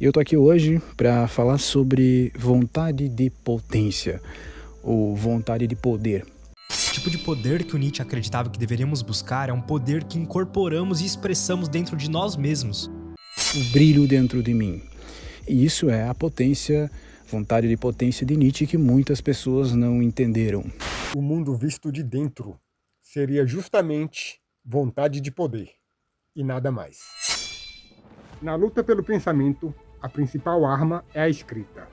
E eu tô aqui hoje para falar sobre vontade de potência, ou vontade de poder. O tipo de poder que o Nietzsche acreditava que deveríamos buscar é um poder que incorporamos e expressamos dentro de nós mesmos. O brilho dentro de mim. E isso é a potência, vontade de potência de Nietzsche que muitas pessoas não entenderam. O mundo visto de dentro seria justamente vontade de poder, e nada mais. Na luta pelo pensamento, a principal arma é a escrita.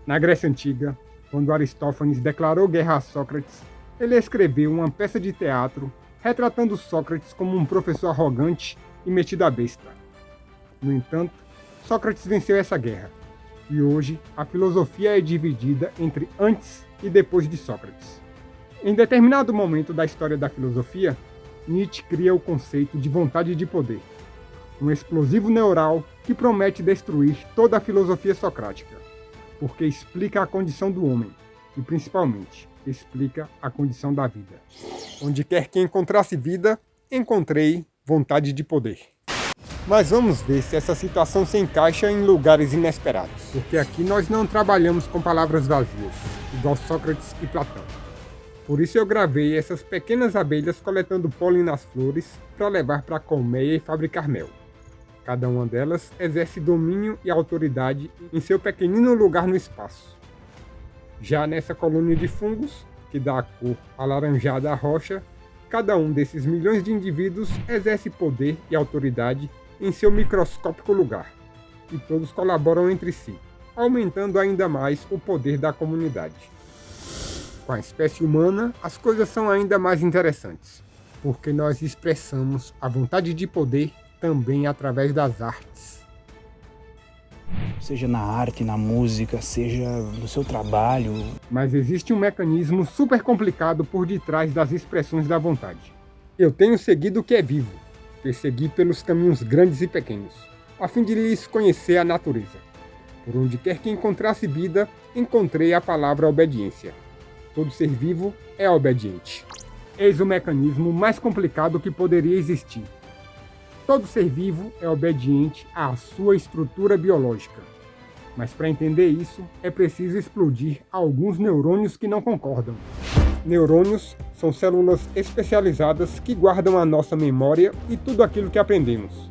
Na Grécia Antiga, quando Aristófanes declarou guerra a Sócrates, ele escreveu uma peça de teatro retratando Sócrates como um professor arrogante e metido à besta. No entanto, Sócrates venceu essa guerra, e hoje a filosofia é dividida entre antes e depois de Sócrates. Em determinado momento da história da filosofia, Nietzsche cria o conceito de vontade de poder, um explosivo neural que promete destruir toda a filosofia socrática, porque explica a condição do homem e, principalmente, explica a condição da vida. Onde quer que encontrasse vida, encontrei vontade de poder. Mas vamos ver se essa situação se encaixa em lugares inesperados, porque aqui nós não trabalhamos com palavras vazias, igual Sócrates e Platão. Por isso eu gravei essas pequenas abelhas coletando pólen nas flores para levar para a colmeia e fabricar mel. Cada uma delas exerce domínio e autoridade em seu pequenino lugar no espaço. Já nessa colônia de fungos, que dá a cor alaranjada à rocha, cada um desses milhões de indivíduos exerce poder e autoridade em seu microscópico lugar, e todos colaboram entre si, aumentando ainda mais o poder da comunidade. Com a espécie humana, as coisas são ainda mais interessantes, porque nós expressamos a vontade de poder também através das artes. Seja na arte, na música, seja no seu trabalho. Mas existe um mecanismo super complicado por detrás das expressões da vontade. Eu tenho seguido o que é vivo, persegui pelos caminhos grandes e pequenos, a fim de lhes conhecer a natureza. Por onde quer que encontrasse vida, encontrei a palavra obediência. Todo ser vivo é obediente. Eis o mecanismo mais complicado que poderia existir. Todo ser vivo é obediente à sua estrutura biológica. Mas para entender isso, é preciso explodir alguns neurônios que não concordam. Neurônios são células especializadas que guardam a nossa memória e tudo aquilo que aprendemos.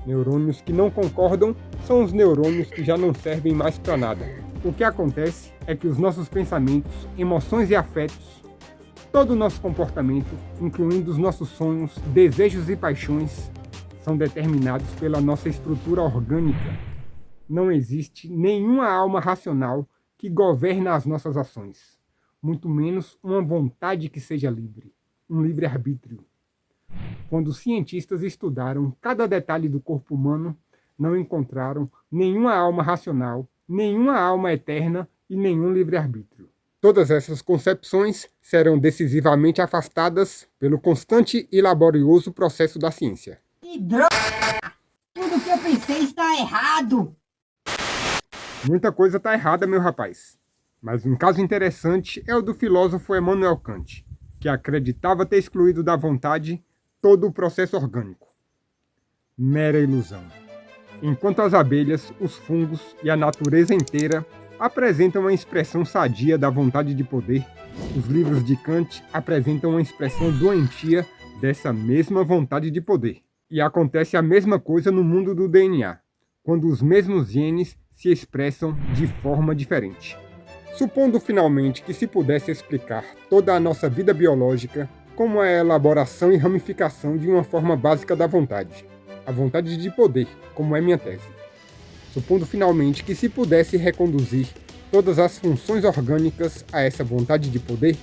Neurônios que não concordam são os neurônios que já não servem mais para nada. O que acontece é que os nossos pensamentos, emoções e afetos, todo o nosso comportamento, incluindo os nossos sonhos, desejos e paixões, são determinados pela nossa estrutura orgânica. Não existe nenhuma alma racional que governe as nossas ações, muito menos uma vontade que seja livre, um livre-arbítrio. Quando os cientistas estudaram cada detalhe do corpo humano, não encontraram nenhuma alma racional, nenhuma alma eterna e nenhum livre-arbítrio. Todas essas concepções serão decisivamente afastadas pelo constante e laborioso processo da ciência. Que droga! Tudo que eu pensei está errado! Muita coisa está errada, meu rapaz. Mas um caso interessante é o do filósofo Immanuel Kant, que acreditava ter excluído da vontade todo o processo orgânico. Mera ilusão. Enquanto as abelhas, os fungos e a natureza inteira apresentam uma expressão sadia da vontade de poder, os livros de Kant apresentam uma expressão doentia dessa mesma vontade de poder. E acontece a mesma coisa no mundo do DNA, quando os mesmos genes se expressam de forma diferente. Supondo finalmente que se pudesse explicar toda a nossa vida biológica como a elaboração e ramificação de uma forma básica da vontade, a vontade de poder, como é minha tese. Supondo finalmente que se pudesse reconduzir todas as funções orgânicas a essa vontade de poder,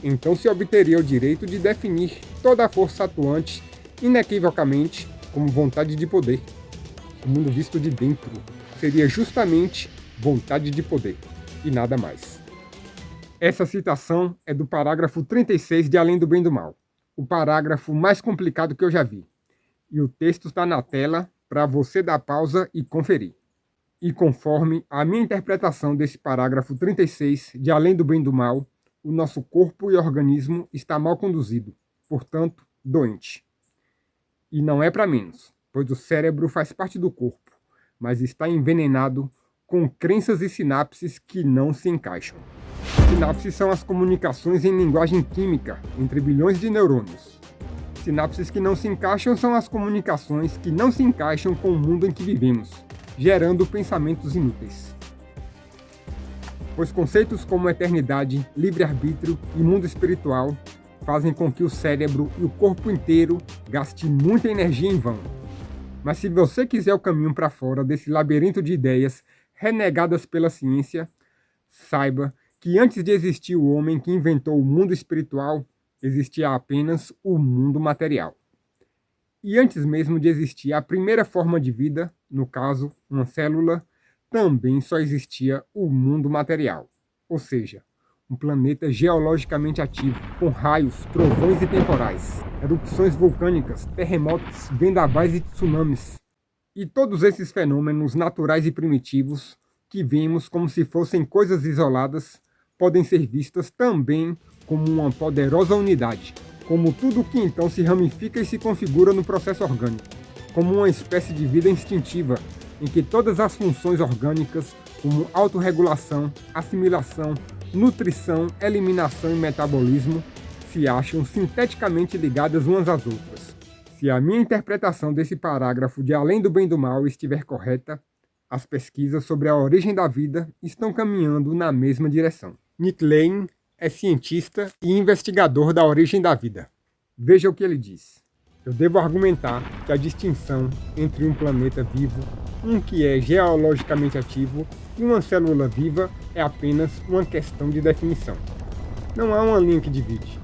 então se obteria o direito de definir toda a força atuante inequivocamente como vontade de poder. O mundo visto de dentro seria justamente vontade de poder, e nada mais. Essa citação é do parágrafo 36 de Além do Bem e do Mal, o parágrafo mais complicado que eu já vi. E o texto está na tela para você dar pausa e conferir. E conforme a minha interpretação desse parágrafo 36 de Além do Bem e do Mal, o nosso corpo e organismo está mal conduzido, portanto, doente. E não é para menos, pois o cérebro faz parte do corpo, mas está envenenado com crenças e sinapses que não se encaixam. Sinapses são as comunicações em linguagem química entre bilhões de neurônios. Sinapses que não se encaixam são as comunicações que não se encaixam com o mundo em que vivemos, gerando pensamentos inúteis. Pois conceitos como eternidade, livre-arbítrio e mundo espiritual fazem com que o cérebro e o corpo inteiro gaste muita energia em vão. Mas se você quiser o caminho para fora desse labirinto de ideias renegadas pela ciência, saiba que antes de existir o homem que inventou o mundo espiritual, existia apenas o mundo material. E antes mesmo de existir a primeira forma de vida, no caso, uma célula, também só existia o mundo material, ou seja, um planeta geologicamente ativo, com raios, trovões e temporais, erupções vulcânicas, terremotos, vendavais e tsunamis. E todos esses fenômenos naturais e primitivos, que vemos como se fossem coisas isoladas, podem ser vistas também como uma poderosa unidade, como tudo que então se ramifica e se configura no processo orgânico, como uma espécie de vida instintiva, em que todas as funções orgânicas, como autorregulação, assimilação, nutrição, eliminação e metabolismo, se acham sinteticamente ligadas umas às outras. Se a minha interpretação desse parágrafo de Além do Bem e do Mal estiver correta, as pesquisas sobre a origem da vida estão caminhando na mesma direção. Nick Lane é cientista e investigador da origem da vida. Veja o que ele diz. Eu devo argumentar que a distinção entre um planeta vivo, um que é geologicamente ativo, e uma célula viva é apenas uma questão de definição. Não há uma linha que divide.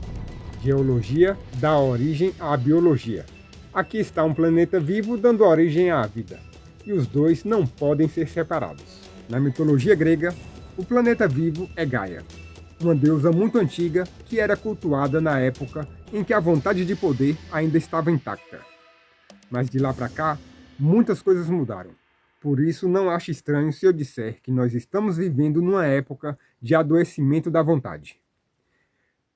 Geologia dá origem à biologia. Aqui está um planeta vivo dando origem à vida. E os dois não podem ser separados. Na mitologia grega, o planeta vivo é Gaia, uma deusa muito antiga que era cultuada na época em que a vontade de poder ainda estava intacta. Mas de lá para cá, muitas coisas mudaram. Por isso, não acho estranho se eu disser que nós estamos vivendo numa época de adoecimento da vontade.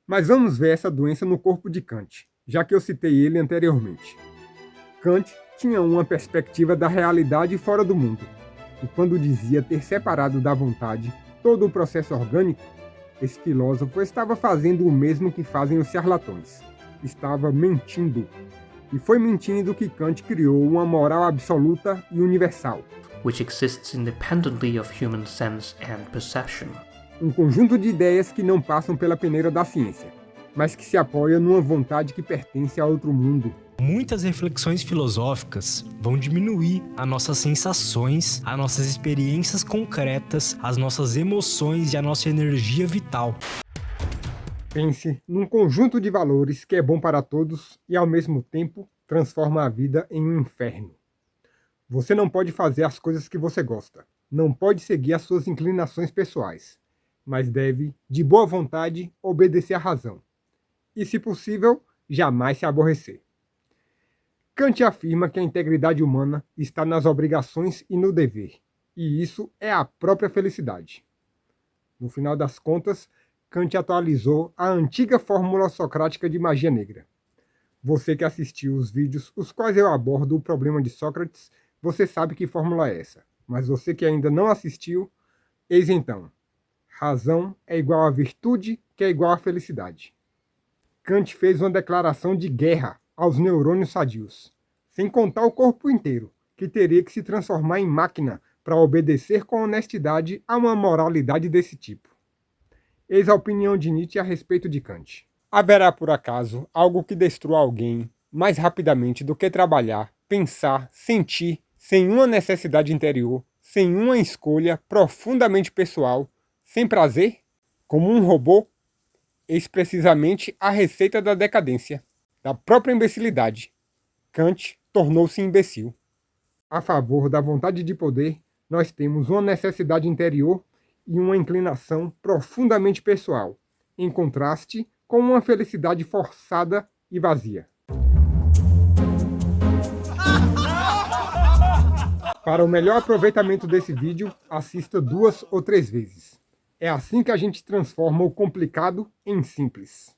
Mas vamos ver essa doença no corpo de Kant, já que eu citei ele anteriormente. Kant tinha uma perspectiva da realidade fora do mundo, e quando dizia ter separado da vontade todo o processo orgânico, esse filósofo estava fazendo o mesmo que fazem os charlatões. Estava mentindo. E foi mentindo que Kant criou uma moral absoluta e universal, which exists independently of human sense and perception. Um conjunto de ideias que não passam pela peneira da ciência, mas que se apoia numa vontade que pertence a outro mundo. Muitas reflexões filosóficas vão diminuir as nossas sensações, as nossas experiências concretas, as nossas emoções e a nossa energia vital. Pense num conjunto de valores que é bom para todos e, ao mesmo tempo, transforma a vida em um inferno. Você não pode fazer as coisas que você gosta, não pode seguir as suas inclinações pessoais, mas deve, de boa vontade, obedecer à razão. E, se possível, jamais se aborrecer. Kant afirma que a integridade humana está nas obrigações e no dever, e isso é a própria felicidade. No final das contas, Kant atualizou a antiga fórmula socrática de magia negra. Você que assistiu os vídeos os quais eu abordo o problema de Sócrates, você sabe que fórmula é essa. Mas você que ainda não assistiu, eis então. Razão é igual a virtude, que é igual a felicidade. Kant fez uma declaração de guerra aos neurônios sadios, sem contar o corpo inteiro, que teria que se transformar em máquina para obedecer com honestidade a uma moralidade desse tipo. Eis a opinião de Nietzsche a respeito de Kant. Haverá, por acaso, algo que destrua alguém mais rapidamente do que trabalhar, pensar, sentir, sem uma necessidade interior, sem uma escolha profundamente pessoal, sem prazer? Como um robô? Eis precisamente a receita da decadência, da própria imbecilidade. Kant tornou-se imbecil. A favor da vontade de poder, nós temos uma necessidade interior e uma inclinação profundamente pessoal, em contraste com uma felicidade forçada e vazia. Para o melhor aproveitamento desse vídeo, assista 2 ou 3 vezes. É assim que a gente transforma o complicado em simples.